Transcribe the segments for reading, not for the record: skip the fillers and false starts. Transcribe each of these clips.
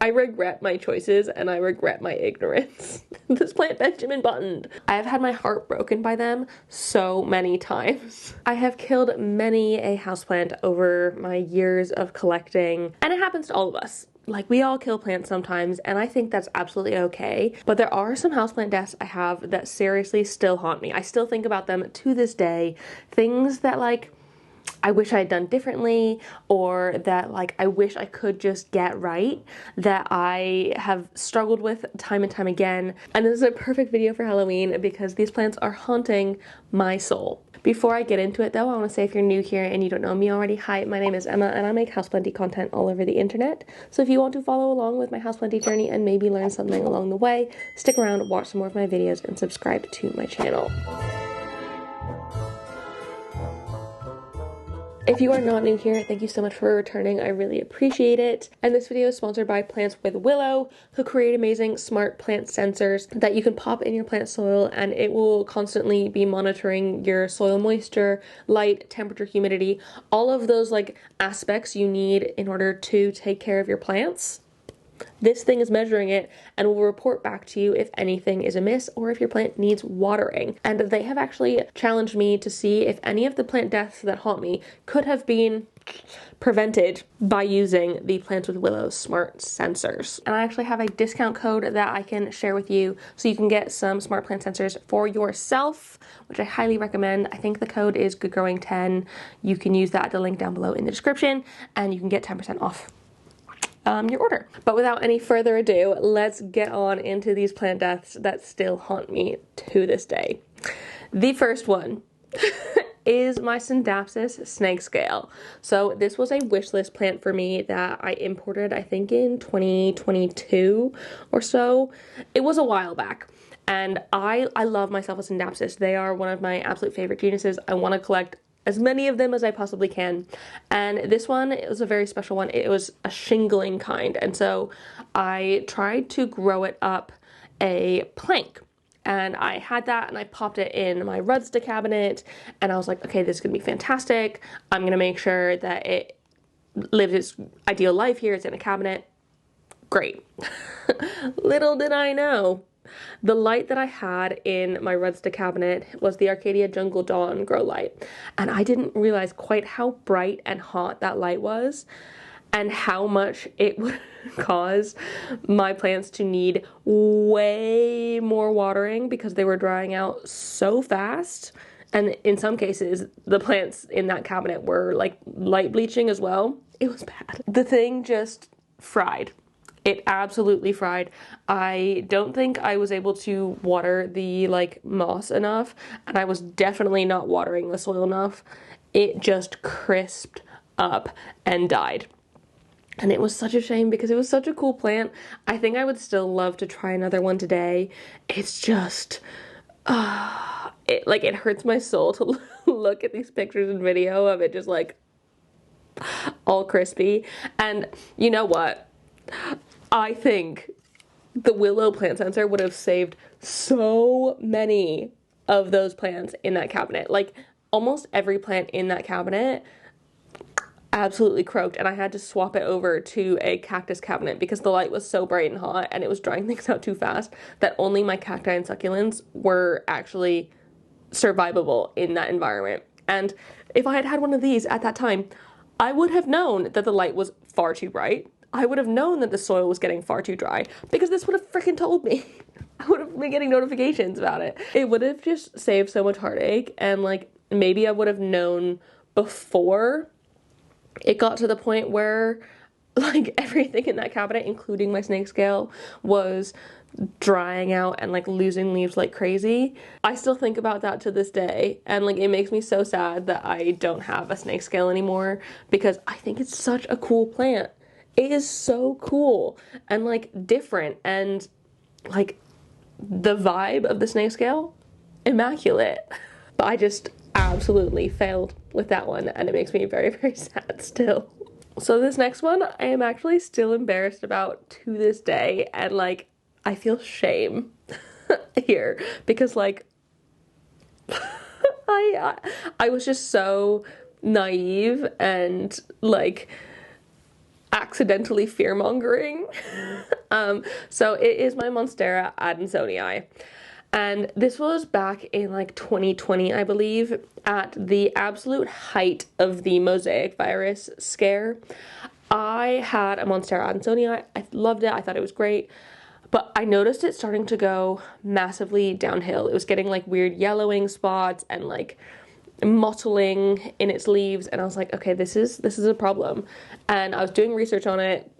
I regret my choices and I regret my ignorance. This plant Benjamin buttoned. I have had my heart broken by them so many times. I have killed many a houseplant over my years of collecting, and it happens to all of us. Like, we all kill plants sometimes, and I think that's absolutely okay. But there are some houseplant deaths I have that seriously still haunt me. I still think about them to this day. Things that, like, I wish I had done differently, or that like I wish I could just get right, that I have struggled with time and time again. And this is a perfect video for Halloween because these plants are haunting my soul. Before I get into it though, I want to say if you're new here and you don't know me already, hi, my name is Emma and I make houseplanty content all over the internet. So if you want to follow along with my houseplanty journey and maybe learn something along the way, stick around, watch some more of my videos, and subscribe to my channel. If you are not new here, thank you so much for returning. I really appreciate it. And this video is sponsored by Plants with Willow, who create amazing smart plant sensors that you can pop in your plant soil, and it will constantly be monitoring your soil moisture, light, temperature, humidity, all of those like aspects you need in order to take care of your plants. This thing is measuring it and will report back to you if anything is amiss or if your plant needs watering. And they have actually challenged me to see if any of the plant deaths that haunt me could have been prevented by using the Plants with Willow smart sensors. And I actually have a discount code that I can share with you so you can get some smart plant sensors for yourself, which I highly recommend. I think the code is goodgrowing10. You can use that at the link down below in the description and you can get 10% off your order. But without any further ado, let's get on into these plant deaths that still haunt me to this day. The first one is my scindapsus snake scale. So this was a wish list plant for me that I imported, I think in 2022 or so. It was a while back. And I love myself a scindapsus. They are one of my absolute favorite genuses. I want to collect as many of them as I possibly can. And this one, it was a very special one. It was a shingling kind. And so I tried to grow it up a plank. And I had that and I popped it in my Rudsta cabinet. And I was like, okay, this is going to be fantastic. I'm going to make sure that it lives its ideal life here. It's in a cabinet. Great. Little did I know, the light that I had in my Rudsta cabinet was the Arcadia Jungle Dawn grow light. And I didn't realize quite how bright and hot that light was and how much it would cause my plants to need way more watering because they were drying out so fast. And in some cases, the plants in that cabinet were like light bleaching as well. It was bad. The thing just fried. It absolutely fried. I don't think I was able to water the like moss enough, and I was definitely not watering the soil enough. It just crisped up and died. And it was such a shame because it was such a cool plant. I think I would still love to try another one today. It's just, it hurts my soul to look at these pictures and video of it just like all crispy. And you know what? I think the willow plant sensor would have saved so many of those plants in that cabinet. Like almost every plant in that cabinet absolutely croaked, and I had to swap it over to a cactus cabinet because the light was so bright and hot and it was drying things out too fast that only my cacti and succulents were actually survivable in that environment. And if I had had one of these at that time, I would have known that the light was far too bright. I would have known that the soil was getting far too dry because this would have freaking told me. I would have been getting notifications about it. It would have just saved so much heartache, and like maybe I would have known before it got to the point where like everything in that cabinet, including my snake scale, was drying out and like losing leaves like crazy. I still think about that to this day, and like it makes me so sad that I don't have a snake scale anymore because I think it's such a cool plant. It is so cool and like different, and like the vibe of the snake scale, immaculate. But I just absolutely failed with that one, and it makes me very, very sad still. So this next one I am actually still embarrassed about to this day, and like I feel shame here because like I was just so naive and like accidentally fear-mongering. So it is my monstera adansonii. And this was back in like 2020, I believe, at the absolute height of the mosaic virus scare. I had a monstera adansonii. I loved it. I thought it was great. But I noticed it starting to go massively downhill. It was getting like weird yellowing spots and like mottling in its leaves. And I was like, okay, this is a problem. And I was doing research on it.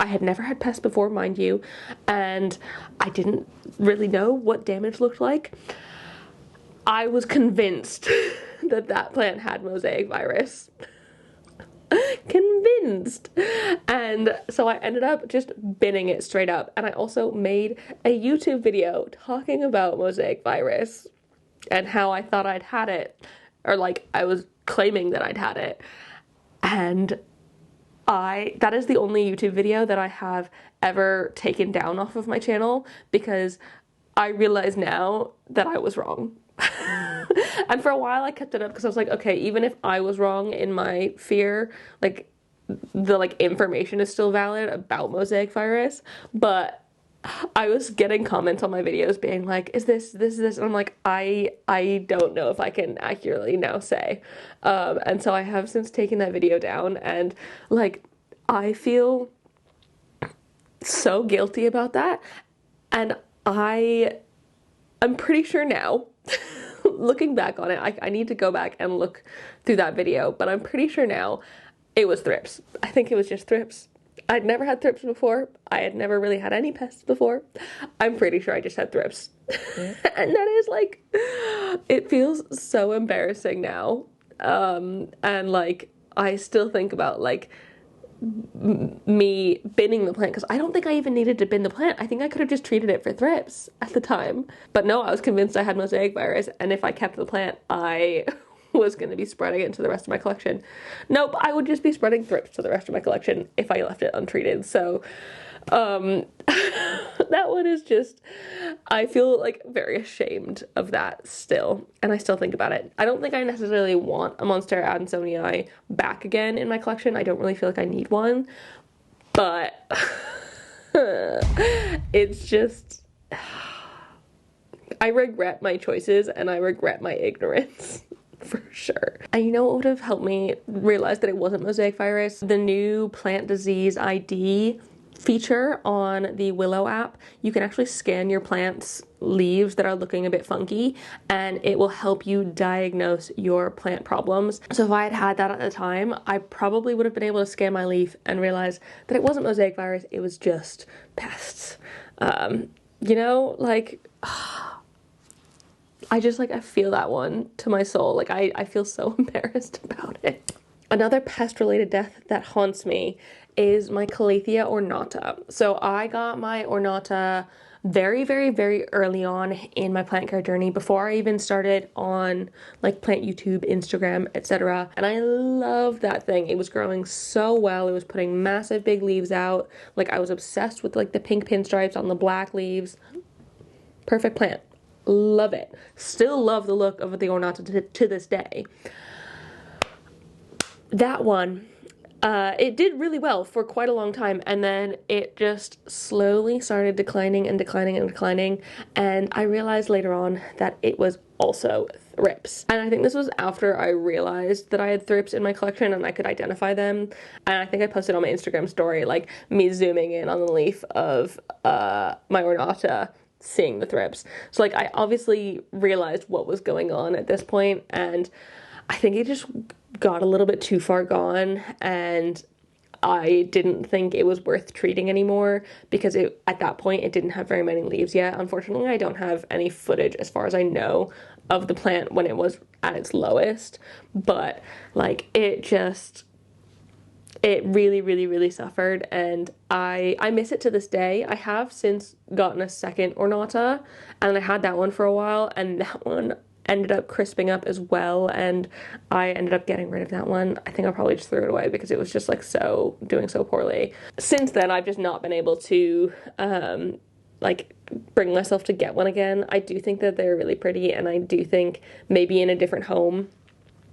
I had never had pests before, mind you, and I didn't really know what damage looked like. I was convinced that plant had mosaic virus. Convinced. And so I ended up just binning it straight up. And I also made a YouTube video talking about mosaic virus and how I thought I'd had it, or like I was claiming that I'd had it. And that is the only YouTube video that I have ever taken down off of my channel, because I realize now that I was wrong. And for a while I kept it up because I was like, okay, even if I was wrong in my fear, like the information is still valid about mosaic virus. But I was getting comments on my videos being like, is this, and I'm like, I don't know if I can accurately now say. And so I have since taken that video down, and like, I feel so guilty about that. And I'm pretty sure now, looking back on it, I need to go back and look through that video, but I'm pretty sure now it was thrips. I think it was just thrips. I'd never had thrips before. I had never really had any pests before. I'm pretty sure I just had thrips. And that is like, it feels so embarrassing now. And like, I still think about like me binning the plant, because I don't think I even needed to bin the plant. I think I could have just treated it for thrips at the time. But no, I was convinced I had mosaic virus, and if I kept the plant, I was going to be spreading it into the rest of my collection. Nope, I would just be spreading thrips to the rest of my collection if I left it untreated. So that one is just, I feel like very ashamed of that still, and I still think about it. I don't think I necessarily want a monstera adansonii back again in my collection. I don't really feel like I need one, but it's just, I regret my choices and I regret my ignorance. For sure. And you know what would have helped me realize that it wasn't mosaic virus? The new plant disease ID feature on the Willow app. You can actually scan your plant's leaves that are looking a bit funky, and it will help you diagnose your plant problems. So if I had had that at the time, I probably would have been able to scan my leaf and realize that it wasn't mosaic virus, it was just pests. You know, like, I just like, I feel that one to my soul. Like I feel so embarrassed about it. Another pest related death that haunts me is my calathea ornata. So I got my ornata very, very, very early on in my plant care journey, before I even started on like plant YouTube, Instagram, etc. And I loved that thing. It was growing so well. It was putting massive big leaves out. Like, I was obsessed with like the pink pinstripes on the black leaves. Perfect plant. Love it. Still love the look of the ornata to this day. That one, it did really well for quite a long time, and then it just slowly started declining and declining and declining, and I realized later on that it was also thrips. And I think this was after I realized that I had thrips in my collection and I could identify them. And I think I posted on my Instagram story, like, me zooming in on the leaf of my ornata, seeing the thrips. So like, I obviously realized what was going on at this point, and I think it just got a little bit too far gone, and I didn't think it was worth treating anymore, because at that point it didn't have very many leaves yet. Unfortunately, I don't have any footage, as far as I know, of the plant when it was at its lowest, but like, it really, really, really suffered, and I miss it to this day. I have since gotten a second ornata, and I had that one for a while, and that one ended up crisping up as well, and I ended up getting rid of that one. I think I probably just threw it away because it was just like doing so poorly. Since then, I've just not been able to like bring myself to get one again. I do think that they're really pretty, and I do think maybe in a different home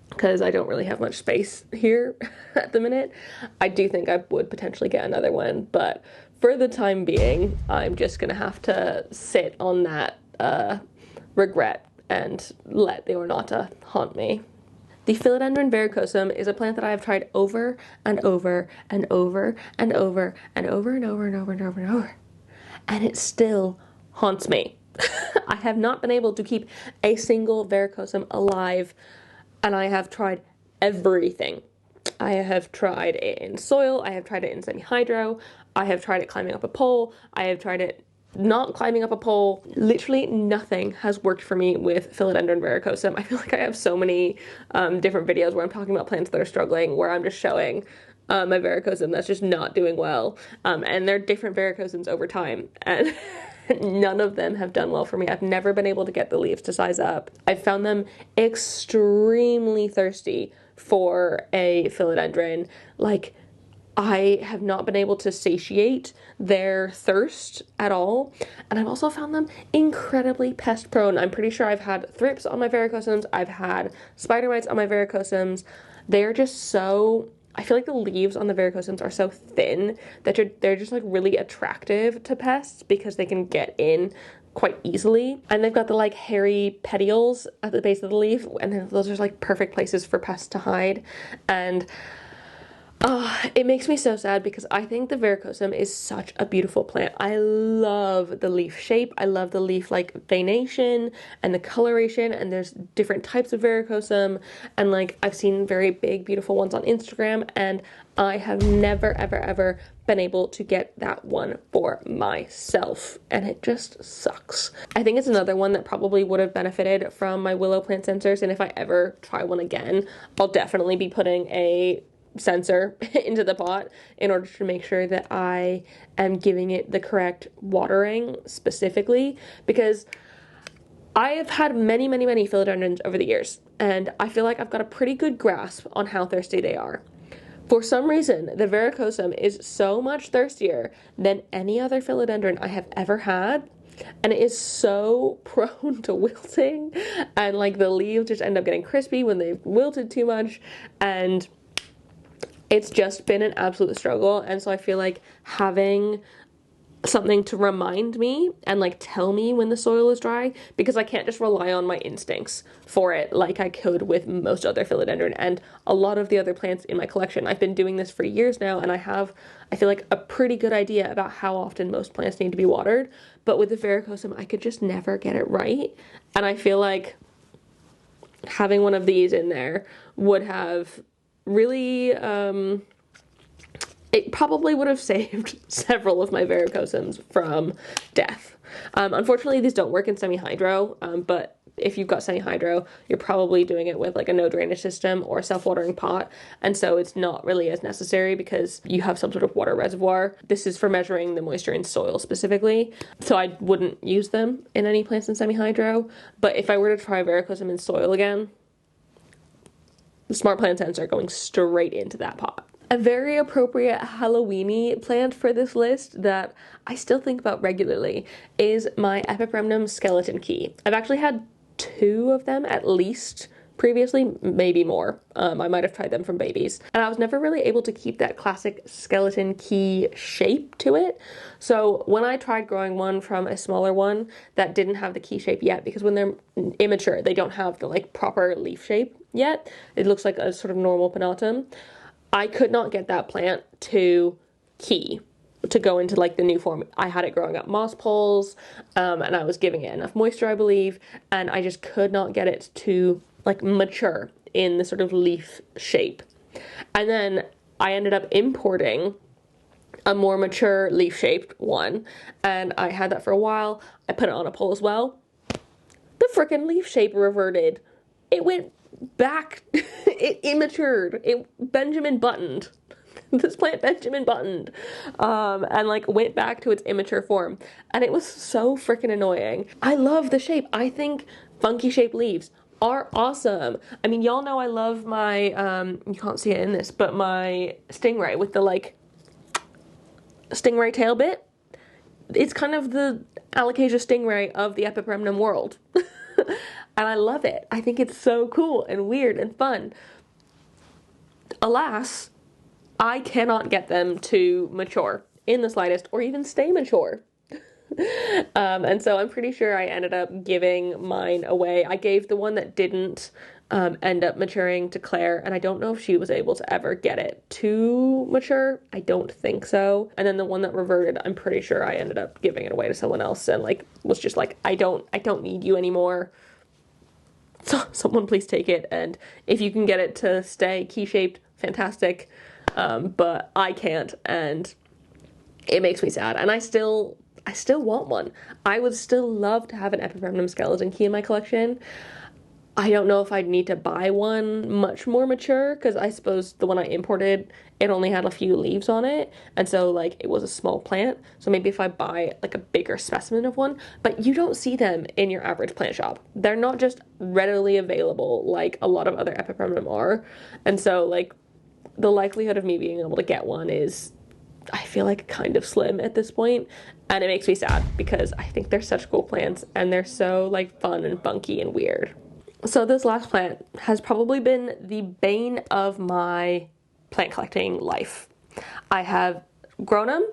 because I don't really have much space here at the minute. I do think I would potentially get another one, but for the time being, I'm just gonna have to sit on that regret and let the ornata haunt me. The philodendron verrucosum is a plant that I have tried over and over and over and over and over and over and over and over and over, and it still haunts me. I have not been able to keep a single verrucosum alive, and I have tried everything. I have tried it in soil, I have tried it in semi-hydro, I have tried it climbing up a pole, I have tried it not climbing up a pole. Literally nothing has worked for me with philodendron verrucosum. I feel like I have so many different videos where I'm talking about plants that are struggling, where I'm just showing my verrucosum that's just not doing well. And they're different verrucosums over time, and none of them have done well for me. I've never been able to get the leaves to size up. I've found them extremely thirsty for a philodendron. Like, I have not been able to satiate their thirst at all. And I've also found them incredibly pest prone. I'm pretty sure I've had thrips on my verrucosums. I've had spider mites on my verrucosums. They're just so, I feel like the leaves on the verrucosums are so thin that they're just like really attractive to pests because they can get in quite easily. And they've got the like hairy petioles at the base of the leaf, and those are like perfect places for pests to hide. And it makes me so sad because I think the verrucosum is such a beautiful plant. I love the leaf shape. I love the leaf like veination and the coloration, and there's different types of verrucosum, and like I've seen very big beautiful ones on Instagram, and I have never ever been able to get that one for myself, and it just sucks. I think it's another one that probably would have benefited from my willow plant sensors, and if I ever try one again, I'll definitely be putting a sensor into the pot in order to make sure that I am giving it the correct watering specifically, because I have had many philodendrons over the years, and I feel like I've got a pretty good grasp on how thirsty they are. For some reason, the verrucosum is so much thirstier than any other philodendron I have ever had, and it is so prone to wilting, and like the leaves just end up getting crispy when they've wilted too much, and it's just been an absolute struggle. And so I feel like having something to remind me and like tell me when the soil is dry, because I can't just rely on my instincts for it like I could with most other philodendron and a lot of the other plants in my collection. I've been doing this for years now, and I feel like a pretty good idea about how often most plants need to be watered, but with the verrucosum I could just never get it right. And I feel like having one of these in there would have really, it probably would have saved several of my verrucosums from death. Unfortunately, these don't work in semi-hydro, but if you've got semi-hydro, you're probably doing it with like a no drainage system or a self-watering pot, and so it's not really as necessary because you have some sort of water reservoir. This is for measuring the moisture in soil specifically, so I wouldn't use them in any plants in semi-hydro, but if I were to try verrucosum in soil again, the smart plant sensor going straight into that pot. A very appropriate Halloweeny plant for this list that I still think about regularly is my epipremnum skeleton key. I've actually had 2 of them at least previously, maybe more. I might have tried them from babies, and I was never really able to keep that classic skeleton key shape to it. So when I tried growing one from a smaller one that didn't have the key shape yet, because when they're immature they don't have the like proper leaf shape yet, it looks like a sort of normal pinatum, I could not get that plant to key, to go into like the new form. I had it growing up moss poles, and I was giving it enough moisture, I believe, and I just could not get it to like mature in the sort of leaf shape. And then I ended up importing a more mature leaf shaped one, and I had that for a while. I put it on a pole as well. The frickin' leaf shape reverted. It went back. It immatured. It Benjamin buttoned. This plant Benjamin buttoned, and like went back to its immature form, and it was so freaking annoying. I love the shape. I think funky shaped leaves are awesome. I mean, y'all know I love my you can't see it in this, but my stingray with the like stingray tail bit. It's kind of the alocasia stingray of the epipremnum world. And I love it. I think it's so cool and weird and fun. Alas, I cannot get them to mature in the slightest or even stay mature. And so I'm pretty sure I ended up giving mine away. I gave the one that didn't end up maturing to Claire, and I don't know if she was able to ever get it to mature. I don't think so. And then the one that reverted, I'm pretty sure I ended up giving it away to someone else and like was just like, I don't need you anymore. So someone please take it, and if you can get it to stay key-shaped, fantastic. But I can't, and it makes me sad. And I still want one. I would still love to have an epipremnum skeleton key in my collection. I don't know if I'd need to buy one much more mature, because I suppose the one I imported, it only had a few leaves on it, and so like it was a small plant. So maybe if I buy like a bigger specimen of one, but you don't see them in your average plant shop. They're not just readily available like a lot of other epipremnum are, and so like the likelihood of me being able to get one is, I feel like, kind of slim at this point, and it makes me sad because I think they're such cool plants and they're so like fun and funky and weird. So this last plant has probably been the bane of my plant collecting life. I have grown them,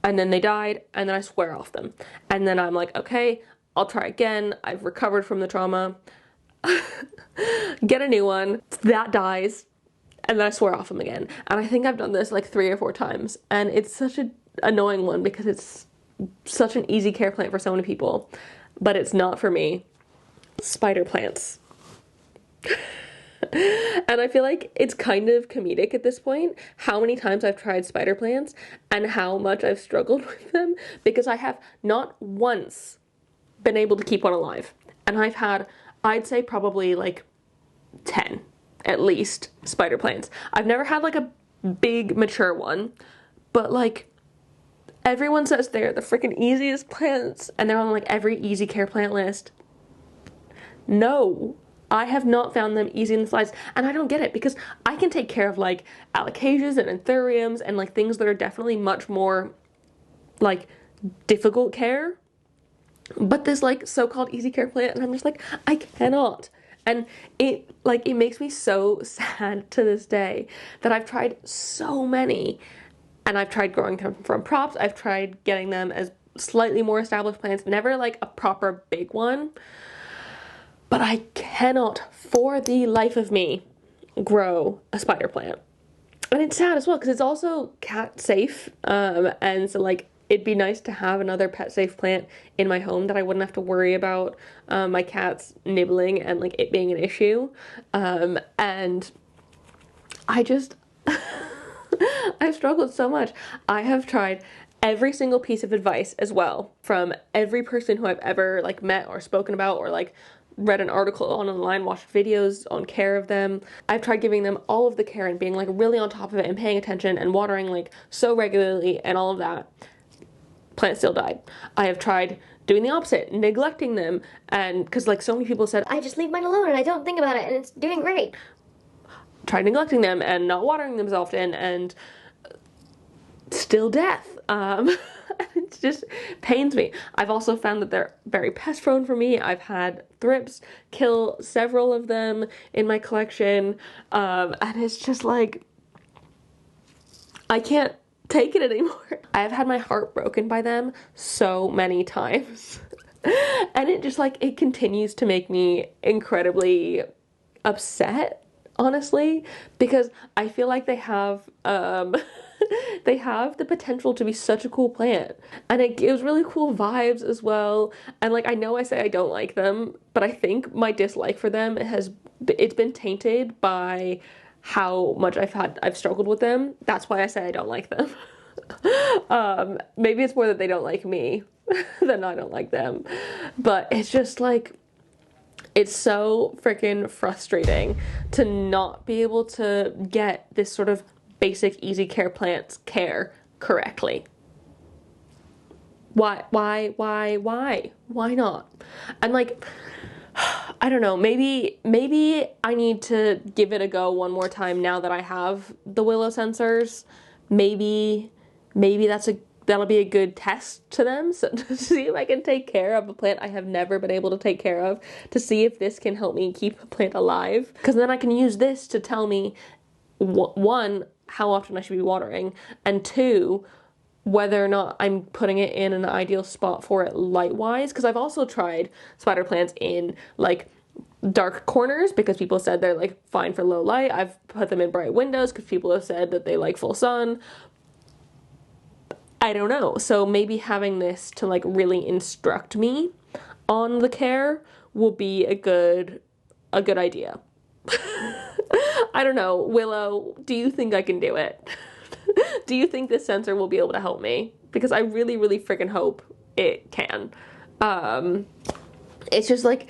and then they died, and then I swear off them. And then I'm like, okay, I'll try again. I've recovered from the trauma. Get a new one. That dies, and then I swear off them again. And I think I've done this like 3 or 4 times, and it's such an annoying one because it's such an easy care plant for so many people, but it's not for me. Spider plants. And I feel like it's kind of comedic at this point how many times I've tried spider plants and how much I've struggled with them, because I have not once been able to keep one alive. And I've had, I'd say probably like 10 at least spider plants. I've never had like a big mature one, but like everyone says they're the freaking easiest plants and they're on like every easy care plant list. No, I have not found them easy in the slides, and I don't get it, because I can take care of like alocasias and anthuriums and like things that are definitely much more like difficult care, but this like so-called easy care plant, and I'm just like, I cannot. And it makes me so sad to this day that I've tried so many, and I've tried growing them from props, I've tried getting them as slightly more established plants, never like a proper big one. But I cannot, for the life of me, grow a spider plant. And it's sad as well, because it's also cat safe. And so like, it'd be nice to have another pet safe plant in my home that I wouldn't have to worry about my cats nibbling and like it being an issue. And I just, I've struggled so much. I have tried every single piece of advice as well from every person who I've ever like met or spoken about or like read an article on online, watched videos on care of them. I've tried giving them all of the care and being like really on top of it and paying attention and watering like so regularly and all of that. Plant still died. I have tried doing the opposite, neglecting them, and because like so many people said, I just leave mine alone and I don't think about it and it's doing great. Tried neglecting them and not watering them as often, and still death. It just pains me. I've also found that they're very pest prone for me. I've had thrips kill several of them in my collection, and it's just like, I can't take it anymore. I've had my heart broken by them so many times. And it just like, it continues to make me incredibly upset, honestly, because I feel like they have they have the potential to be such a cool plant, and it gives really cool vibes as well. And like, I know I say I don't like them, but I think my dislike for them it's been tainted by how much I've struggled with them. That's why I say I don't like them. Maybe it's more that they don't like me than I don't like them, but it's just like, it's so freaking frustrating to not be able to get this sort of basic easy care plants care correctly. Why not? And like, I don't know, maybe I need to give it a go one more time now that I have the willow sensors. Maybe that's that'll be a good test to them, so to see if I can take care of a plant I have never been able to take care of, to see if this can help me keep a plant alive. Because then I can use this to tell me, one, how often I should be watering, and two, whether or not I'm putting it in an ideal spot for it light-wise. Because I've also tried spider plants in like dark corners because people said they're like fine for low light. I've put them in bright windows because people have said that they like full sun. I don't know. So maybe having this to like really instruct me on the care will be a good idea. I don't know. Willow, do you think I can do it? Do you think this sensor will be able to help me? Because I really, really freaking hope it can. It's just like,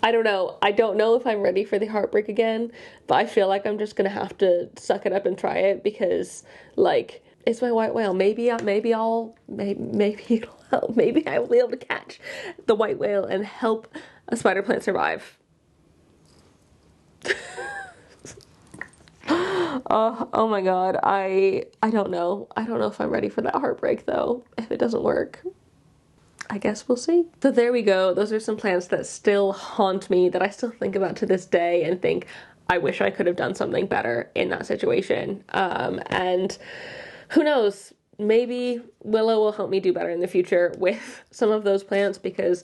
I don't know. I don't know if I'm ready for the heartbreak again, but I feel like I'm just gonna have to suck it up and try it because, like, it's my white whale. Maybe it'll help. Maybe I will be able to catch the white whale and help a spider plant survive. Oh my god. I don't know. I don't know if I'm ready for that heartbreak though, if it doesn't work. I guess we'll see. So there we go. Those are some plants that still haunt me, that I still think about to this day and think, I wish I could have done something better in that situation. And who knows, maybe Willow will help me do better in the future with some of those plants, because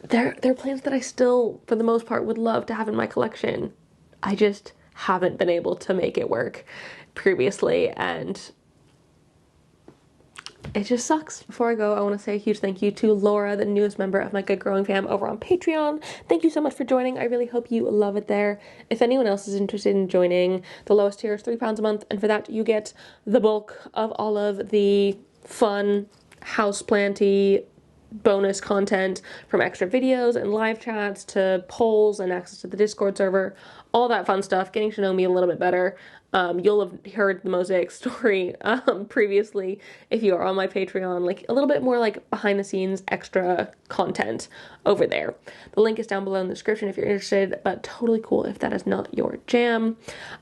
they're plants that I still, for the most part, would love to have in my collection. I just haven't been able to make it work previously, and it just sucks. Before I go, I want to say a huge thank you to Laura, the newest member of my Good Growing fam over on Patreon. Thank you so much for joining. I really hope you love it there. If anyone else is interested in joining, the lowest tier is £3 a month, and for that you get the bulk of all of the fun, houseplanty bonus content, from extra videos and live chats to polls and access to the Discord server, all that fun stuff, getting to know me a little bit better. You'll have heard the mosaic story previously if you are on my Patreon, like a little bit more like behind the scenes extra content over there. The link is down below in the description if you're interested, but totally cool if that is not your jam.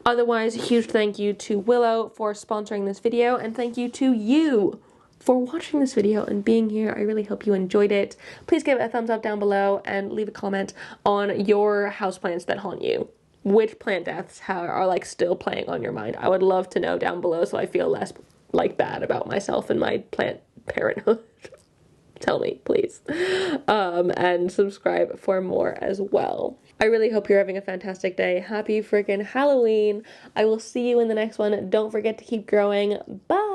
Otherwise, a huge thank you to Willow for sponsoring this video, and thank you to you for watching this video and being here. I really hope you enjoyed it. Please give it a thumbs up down below and leave a comment on your houseplants that haunt you. Which plant deaths are like still playing on your mind? I would love to know down below so I feel less like bad about myself and my plant parenthood. Tell me, please. And subscribe for more as well. I really hope you're having a fantastic day. Happy freaking Halloween. I will see you in the next one. Don't forget to keep growing. Bye.